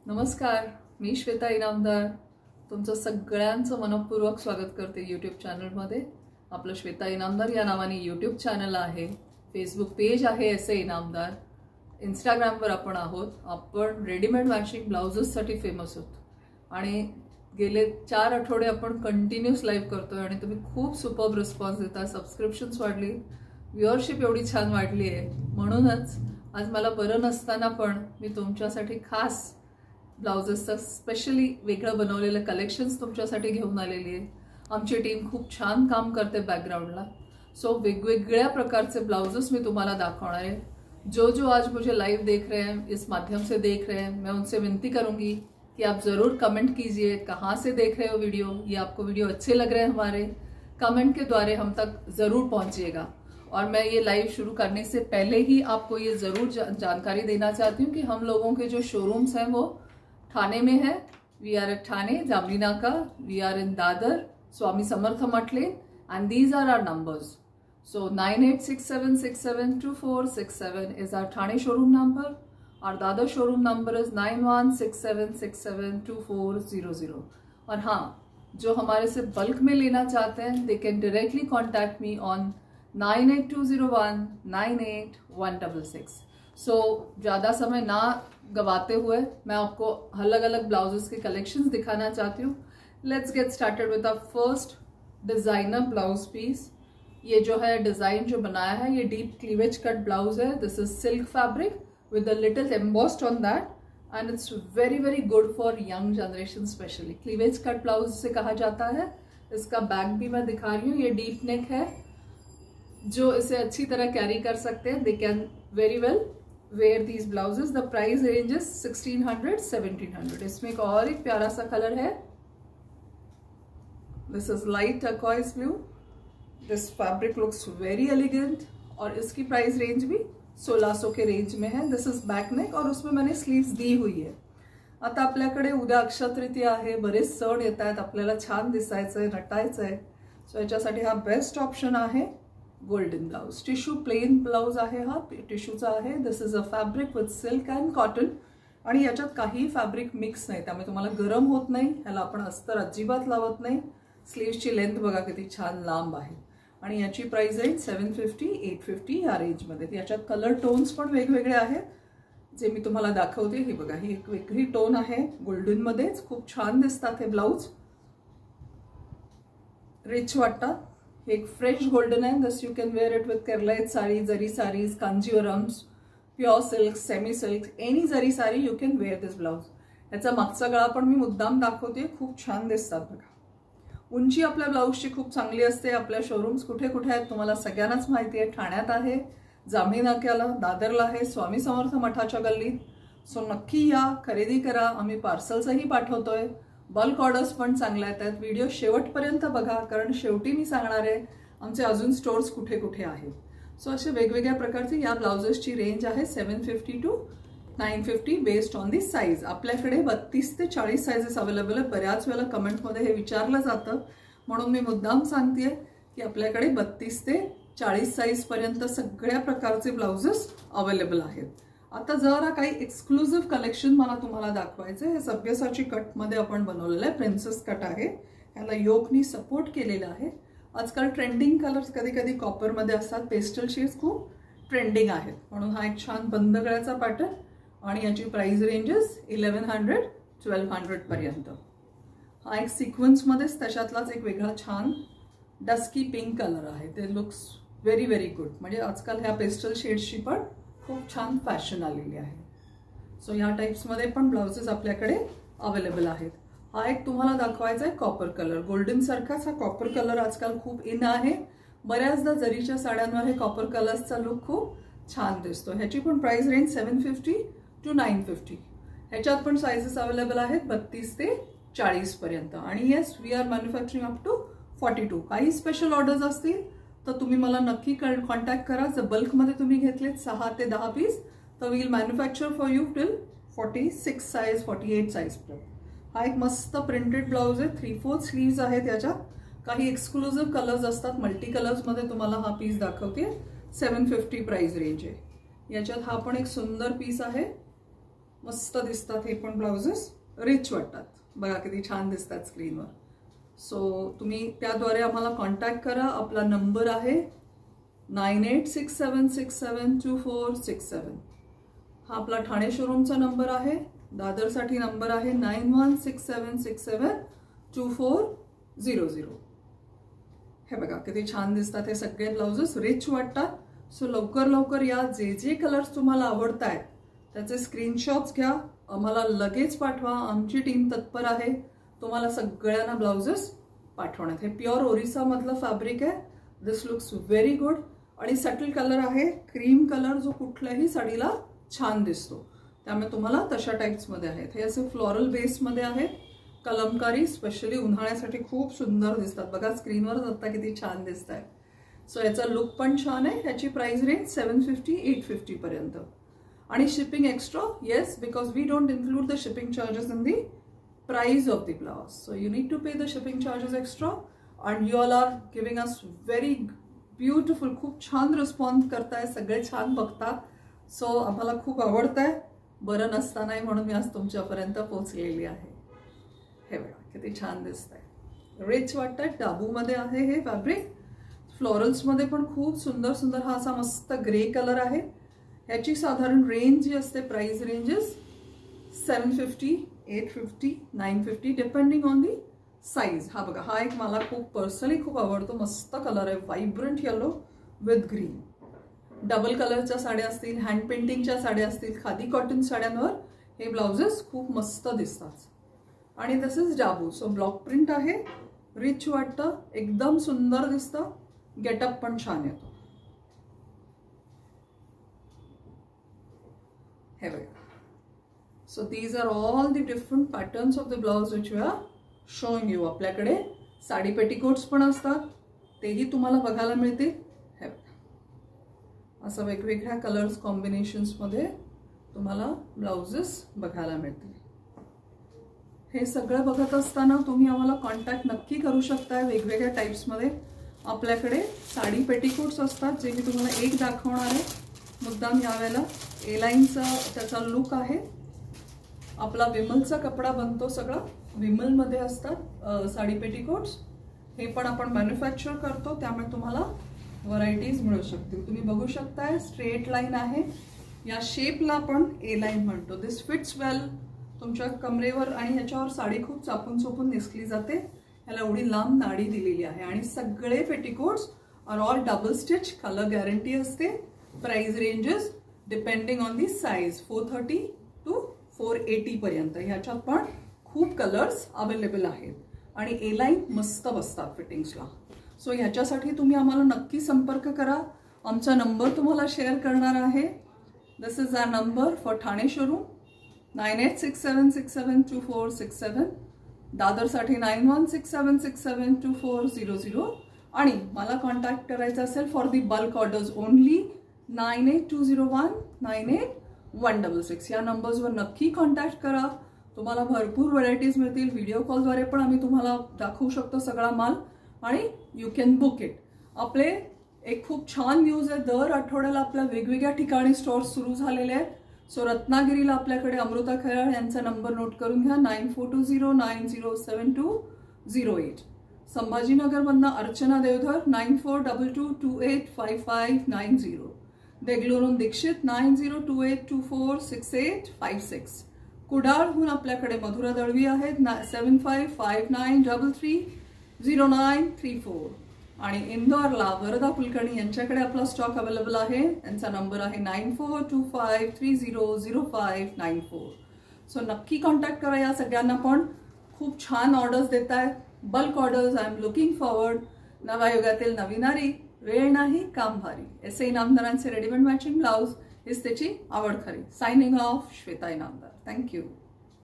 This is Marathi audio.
नमस्कार, मी श्वेता इनामदार तुमचं सगळ्यांचं मनपूर्वक स्वागत करते यूट्यूब चॅनलमध्ये। आपलं श्वेता इनामदार या नावाने यूट्यूब चॅनल आहे, फेसबुक पेज आहे एस ए इनामदार, इंस्टाग्रामवर आपण आहोत। आपण रेडीमेड वॉशिंग ब्लाउजेससाठी फेमस आहोत आणि गेले 4 आठवडे आपण कंटिन्यूस लाईव्ह करतोय आणि तुम्ही खूप सुपर्ब रिस्पॉन्स देता। सबस्क्रिप्शन्स वाढली, व्ह्यूअरशिप एवढी छान वाढली आहे, म्हणूनच आज मला बरं नसताना पण मी तुमच्यासाठी खास ब्लाउजेसचं स्पेशली वेगळं बनवलेलं कलेक्शन्स तुमच्यासाठी घेऊन आलेली आहे। आमची टीम खूप छान काम करते बॅकग्राउंडला, सो वेगवेगळ्या प्रकारचे ब्लाउजेस मी तुम्हाला दाखवणार आहे। जो आज मुझे लाइव देख रहे हैं, इस माध्यम से देख रहे हैं, मैं उनसे विनती करूंगी कि आप ज़रूर कमेंट कीजिए कहाँ से देख रहे हो वीडियो, ये आपको वीडियो अच्छे लग रहे हैं हमारे, कमेंट के द्वारा हम तक ज़रूर पहुँचिएगा। और मैं ये लाइव शुरू करने से पहले ही आपको ये ज़रूर जानकारी देना चाहती हूँ कि हम लोगों के जो शोरूम्स हैं वो ठाणे में है। We R eight Thane, Jamni Naka, we are in Dadar, Swami Samarth Math lane, and these are our numbers. So 9867672467 is our Thane showroom number. Our Dadar showroom number is 9167672400. और हाँ, जो हमारे से बल्क में लेना चाहते हैं, they can directly contact me on 9820198166. So ज़्यादा समय ना गवाते हुए मैं आपको अलग अलग ब्लाउजेस के कलेक्शंस दिखाना चाहती हूँ। लेट्स गेट स्टार्टेड विद आवर फर्स्ट डिज़ाइनर ब्लाउज पीस। ये जो है डिज़ाइन जो बनाया है ये डीप क्लीवेज कट ब्लाउज है। दिस is silk fabric with a little embossed on that and it's very very good for young generation. Specially cleavage cut blouse से कहा जाता है। इसका बैक भी मैं दिखा रही हूँ, ये डीप नेक है, जो इसे अच्छी तरह कैरी कर सकते हैं। They can very well wear these blouses. The price range is 1600-1700. इसमें एक और एक प्यारा सा कलर है। This is light turquoise blue. This fabric looks very elegant और इसकी प्राइस रेंज भी 1600 के रेंज में है। This is back neck और उसमें मैंने स्लीव्स दी हुई है। आता आपल्याकडे उद्या अक्षय तृतीया आहे, बरेच सण येत आहेत, आपल्याला छान दिसायचंय, नटायचंय, सो याच्यासाठी हा बेस्ट ऑप्शन आहे golden blouse. Tissue plain blouse आहे, हा टिश्यूचा आहे। This is a fabric with silk and cotton आणि याच्यात काही फॅब्रिक मिक्स नाही, त्यामुळे तुम्हाला गरम होत नाही। ह्याला आपण अस्तर अजिबात लावत नाही। स्लीव्सची लेंथ बघा किती छान लांब आहे आणि याची प्राइस रेंज 750-850 या रेंजमध्ये। याच्यात कलर टोन्स पण वेगवेगळे आहेत जे मी तुम्हाला दाखवते। हे बघा, ही एक वेगळी टोन आहे गोल्डनमध्येच, खूप छान दिसतात हे ब्लाउज, रिच वाटतात। एक फ्रेश गोल्डन है। This you can wear it with Keralite sari, zari saris, Kanjeevarams, pure silk, semi silk, any zari sari you can wear this blouse. याचा मागचा गळा पण मी मुद्दाम दाखवते, खूप छान दिसतात बघा। उंची आपल्या ब्लाउजची खूप चांगली असते। आपल्या शोरूम्स कुठे कुठे आहेत तुम्हाला सगळ्यांनाच माहिती आहे। ठाण्यात आहे, जामणी नाक्याला, दादरला आहे, स्वामी समर्थ मठाच्या गल्लीत। सो नक्की या, खरेदी करा। आम्ही पार्सल्सही पाठवतोय, बल्क ऑर्डर्स पण चांगल्या आहेत। व्हिडिओ शेवटपर्यंत बघा, कारण शेवटी मी सांगणार आहे आमचे अजून स्टोर्स कुठे कुठे आहेत। सो असे वेगवेगळ्या प्रकारचे या ब्लाउजेसची रेंज आहे 750-950 बेस्ड ऑन दी साईज। आपल्याकडे 32 ते 40 साइजेस अवेलेबल आहे। बऱ्याच वेळेला कमेंटमध्ये हे विचारलं जातं, म्हणून मी मुद्दाम सांगतेय की आपल्याकडे 32 ते 40 साइज पर्यंत सगळ्या प्रकारचे ब्लाउजेस अवेलेबल आहेत। आता जरा काही एक्सक्लुझिव्ह कलेक्शन मला तुम्हाला दाखवायचं आहे। सभ्यसाची कटमध्ये आपण बनवलेलं आहे, प्रिन्सेस कट आहे, याला योकनी सपोर्ट केलेला आहे। आजकाल ट्रेंडिंग कलर्स कधी कधी कॉपरमध्ये असतात, पेस्टल शेड्स खूप ट्रेंडिंग आहेत, म्हणून हा एक छान बंद गळ्याचा पॅटर्न आणि याची प्राइस रेंजेस 1100-1200 पर्यंत। हा एक सिक्वेन्समध्येच त्याच्यातलाच एक वेगळा छान डस्की पिंक कलर आहे, ते लुक्स व्हेरी व्हेरी गुड। म्हणजे आजकाल ह्या पेस्टल शेड्सची पण खूप छान फॅशन आलेली आहे। सो या टाइप्समध्ये पण ब्लाउजेस आपल्याकडे अवेलेबल आहेत। हा एक तुम्हाला दाखवायचा आहे कॉपर कलर, गोल्डन सारखाच हा कॉपर कलर आजकाल खूप इन आहे। बऱ्याचदा जरीच्या साड्यांवर हे कॉपर कलर्सचा लुक खूप छान दिसतो। ह्याची पण प्राइस रेंज 750-950। ह्याच्यात पण साइजेस अवेलेबल आहेत 32 ते 40 पर्यंत आणि yes, we are manufacturing up to 42। काही स्पेशल ऑर्डर्स असतील तर तुम्ही मला नक्की कॉन्टॅक्ट करा। जर बल्कमध्ये तुम्ही घेतलेत 6 ते 10 पीस तर we'll manufacture for you till 46 size, 48 size पर्यंत। हा एक मस्त प्रिंटेड ब्लाउज आहे, 3/4 स्लीव्स आहेत याच्यात। काही एक्सक्लुझिव्ह कलर्स असतात, मल्टी कलर्समध्ये तुम्हाला हा पीस दाखवते। 750 प्राइस रेंज आहे याच्यात। हा पण एक सुंदर पीस आहे, मस्त दिसतात हे पण ब्लाउजेस, रिच वाटतात. बघा किती छान दिसतात स्क्रीनवर. सो तुम्ही त्याद्वारे आम्हाला कॉन्टॅक्ट करा. आपला नंबर आहे 9867672467. हा आपला ठाणे शोरूमचा नंबर आहे. दादरसाठी नंबर आहे 9167672400. हे बघा किती छान दिसतात हे सगळे ब्लाउजेस, रिच वाटतात. सो लवकर लवकर या. जे जे कलर्स तुम्हाला आवडत आहेत त्याचे स्क्रीनशॉट्स घ्या, आम्हाला लगेच पाठवा. आमची टीम तत्पर आहे तुम्हाला सगळ्यांना ब्लाउजेस पाठवण्यात. हे प्युअर ओरिसा मधलं फॅब्रिक आहे. दिस लुक्स व्हेरी गुड. आणि सटल कलर आहे, क्रीम कलर, जो कुठल्याही साडीला छान दिसतो. त्यामुळे तुम्हाला तशा टाइप्समध्ये आहेत. हे असे फ्लोरल बेसमध्ये आहेत. कलमकारी स्पेशली उन्हाळ्यासाठी खूप सुंदर दिसतात. बघा स्क्रीनवर आता किती छान दिसत आहे. सो याचा लुक पण छान आहे. ह्याची प्राइस रेंज 750-850 पर्यंत. आणि shipping extra, yes, because we don't include the shipping charges in the price of the blouse. So you need to pay the shipping charges extra. And you all are giving us very beautiful. खूप छान रिस्पॉन्स करताय, सगळे छान बघता. सो आम्हाला खूप आवडत आहे. बरं नसतानाही म्हणून मी आज तुमच्यापर्यंत पोहोचलेली आहे. हे बघा किती छान दिसत आहे, रिच वाटतंय. डाबूमध्ये आहे हे फॅब्रिक. फ्लोरल्समध्ये पण खूप सुंदर सुंदर हा असा मस्त ग्रे कलर आहे. ह्याची साधारण रेंज जी असते, price ranges 750, 850, 950 depending on the size. हा बघा, हा एक मला खूप पर्सनली खूप आवडतो. मस्त कलर आहे, vibrant yellow with green. Double कलरच्या साड्या असतील, हँड पेंटिंगच्या साड्या असतील, खादी कॉटन साड्यांवर हे ब्लाउजेस खूप मस्त दिसतात. आणि this is dabu. So block print आहे, रिच वाटतं, एकदम सुंदर दिसतं. गेटअप पण छान येतो. हे बघा. So these are all the different patterns of the blouse which we are showing you. आपल्याकडे साडी पेटीकोट्स पण असतात, तेही तुम्हाला बघायला मिळतील. हे बघा, असं वेगवेगळ्या कलर्स कॉम्बिनेशन्समध्ये तुम्हाला ब्लाउजेस बघायला मिळतील. हे सगळं बघत असताना तुम्ही आम्हाला कॉन्टॅक्ट नक्की करू शकता वेगवेगळ्या टाइप्समध्ये. आपल्याकडे साडी पेटीकोट्स असतात, जे मी तुम्हाला एक दाखवणार आहे मुद्दाम यावेळेला. ए लाईनचा त्याचा लुक आहे. आपला विमलचा कपडा बनतो, सगळा विमलमध्ये असतात साडी पेटीकोट्स. हे पण आपण मॅन्युफॅक्चर करतो, त्यामुळे तुम्हाला व्हरायटीज मिळू शकतील. तुम्ही बघू शकताय स्ट्रेट लाईन आहे. या शेपला आपण ए लाईन म्हणतो. दिस फिट्स वेल तुमच्या कमरेवर, आणि ह्याच्यावर साडी खूप चापून चोपून नेसली जाते. ह्याला एवढी लांब नाडी दिलेली आहे. आणि सगळे petticoats are all double stitch. Colour guarantee असते. Price ranges depending on the size 430 to 480 पर्यंत. ह्याच्यात पण खूप कलर्स अवेलेबल आहेत. आणि ए लाईन मस्त बसतात फिटिंग्सला. सो ह्याच्यासाठी तुम्ही आम्हाला नक्की संपर्क करा. आमचा नंबर तुम्हाला शेअर करणार आहे. This is our number for Thane showroom, 9867672467. दादरसाठी 9167672400. आणि मला कॉन्टॅक्ट करायचा असेल for the bulk orders only 9820198166. या नंबर्सवर नक्की कॉन्टॅक्ट करा. तुम्हाला भरपूर व्हरायटीज मिळतील. व्हिडिओ कॉलद्वारे पण आम्ही तुम्हाला दाखवू शकतो सगळा माल, आणि यू कॅन बुक इट. आपले एक खूप छान न्यूज आहे. दर आठवड्याला आपल्या वेगवेगळ्या ठिकाणी स्टोअर्स सुरू झालेले आहेत. सो रत्नागिरीला आपल्याकडे अमृता खयाळ यांचा नंबर नोट करून घ्या, 9420907208. संभाजीनगरमधनं अर्चना देवधर 9422285590. बेंगळुरून दीक्षित 9028246856. कुडाळहून आपल्याकडे मधुरा दळवी आहेत 7559330934. आणि इंदोरला वरदा कुलकर्णी यांच्याकडे आपला स्टॉक अवेलेबल आहे. यांचा नंबर आहे 9425300594. सो नक्की कॉन्टॅक्ट करा. या सगळ्यांना पण खूप छान ऑर्डर्स देत आहेत, bulk orders. I am looking forward. नव्या युगातील नवीनारी, वेळ नाही काम भारी. एस ए इनामदारांचे रेडीमेड मॅचिंग ब्लाउज हीच त्याची आवड खरी. Signing off, Shweta Inamdar. Thank you.